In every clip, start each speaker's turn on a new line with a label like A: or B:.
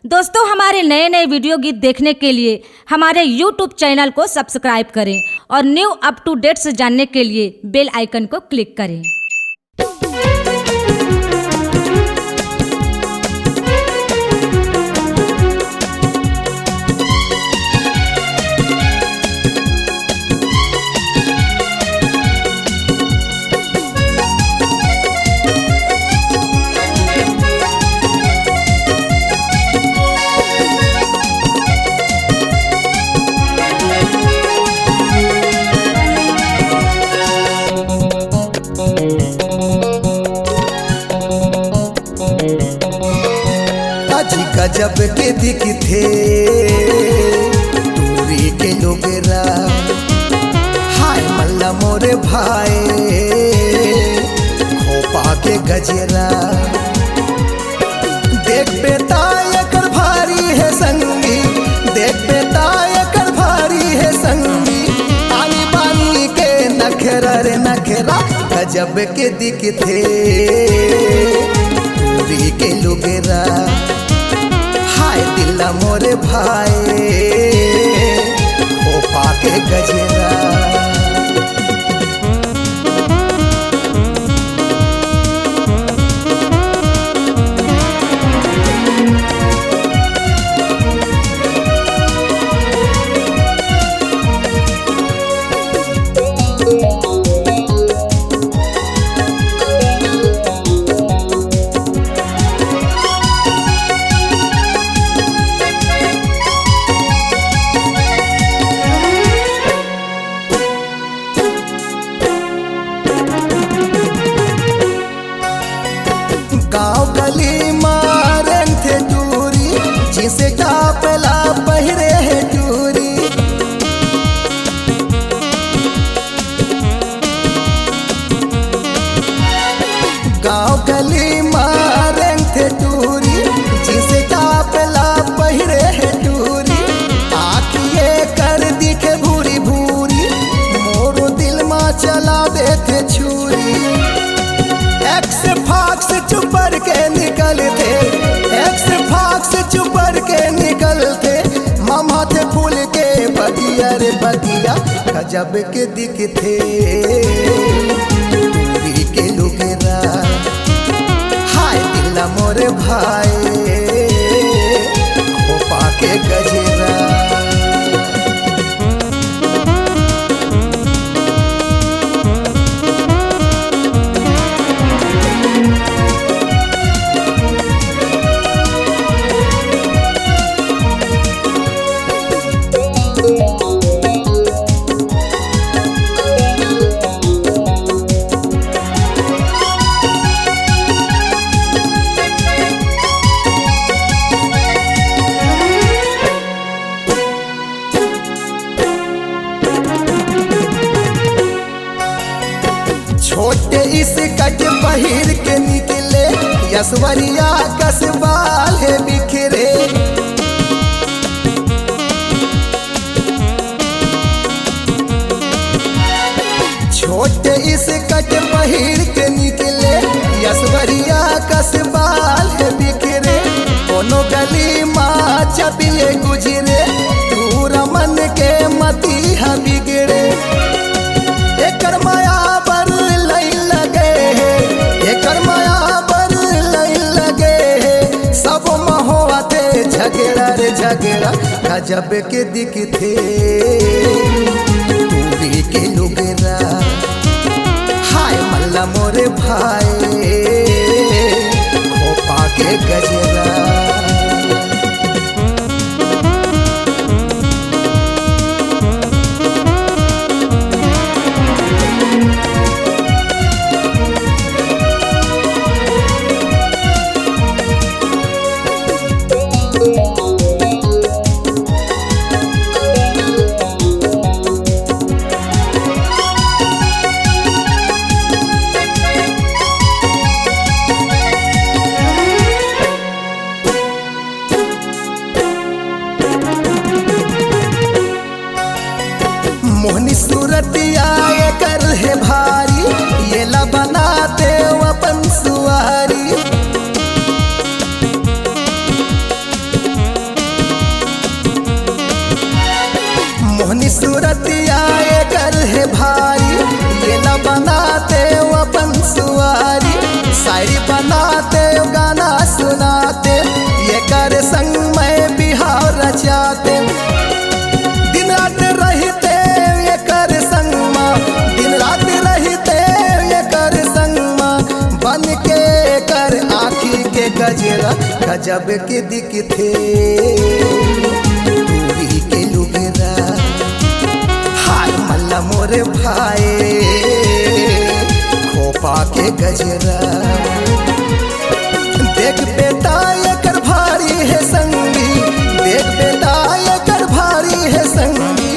A: दोस्तों, हमारे नए नए वीडियो गीत देखने के लिए हमारे YouTube चैनल को सब्सक्राइब करें और न्यू अप टू डेट्स जानने के लिए बेल आइकन को क्लिक करें।
B: गजब के दिखथे दूरी के लोगरा, हाय मल्ला मोरे भाई खोपा के गजरा। देख बेटा एकर भारी है संगी, देख बेटा एकर भारी है संगी, आनी बानी के नखरा रे नखरा। गजब के दिखथे दूरी के लोगरा, हाय दिल्ला मोरे भाई खोपा के गजरा। गाँव गली मारन थे दूरी, जिसे कापला पहिरे है दूरी। गाँव गली मारन थे दूरी, जिसे कापला पहिरे है दूरी। आँखिए कर दिखे भूरी भूरी, मोरो दिल में चला देते छुरी। एक्स फाक से चुपर के निकलते, एक्स फाक से चुपर के निकलते, मामा थे फूल के बगिया रे बगिया। गजब के दिखथे दूरी के लोगरा, हाय दिल्ला मोरे भाई खोपा के गजरा। छोटे इस कट पहिर के निकले, यशवरिया कसबाल है बिखरे। छोटे इस कट पहिर के निकले, यशवरिया कसबाल है बिखरे। कोनो गली माँ चपिए गुजरे, दूर मन के मती है बिगड़े। एकर माया पर लई लगे, एकर माया पर लई लगे, सब महोते झगड़ा रे झगड़ा। गजब के दिखथे दूरी के लोगरा, हाय मल्ला मोरे भाई खोपा के गजरा। सूरतिया कर है भारी, ये न बनाते वो अपन सुआरी, शायरी बनाते वो गाना सुनाते, ये कर संग में बिहार रचाते। दिन रात रहते ये कर संग माँ, दिन रात रहते ये कर संग माँ, बन के कर आँखी के गजरा गजब के दिखते दूरी के लुगरा। हाय मल्ला मोरे भाई खोपा के गजरा, देख बेटा ये कर भारी है संगी, देख बेटा ये कर भारी है संगी,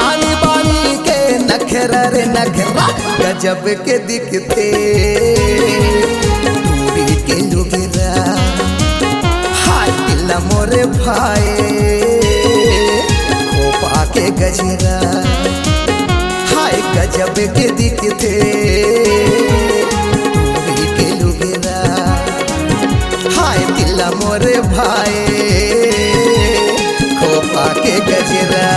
B: आनी बानी के नखरा रे नखरा गजब के दिखते दूरी के लुगरा। हाय दिल्ला मोरे भाई खोपा के गजरा, हाय गजब के दिखते दूरी के लुगरा। हाय दिल्ला मोरे भाई खोपा के गजरा।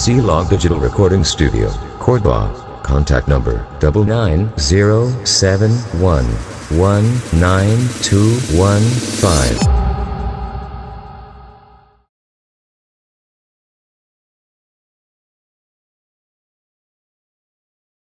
C: C-Log Digital Recording Studio, Cordoba. Contact number 9907119215.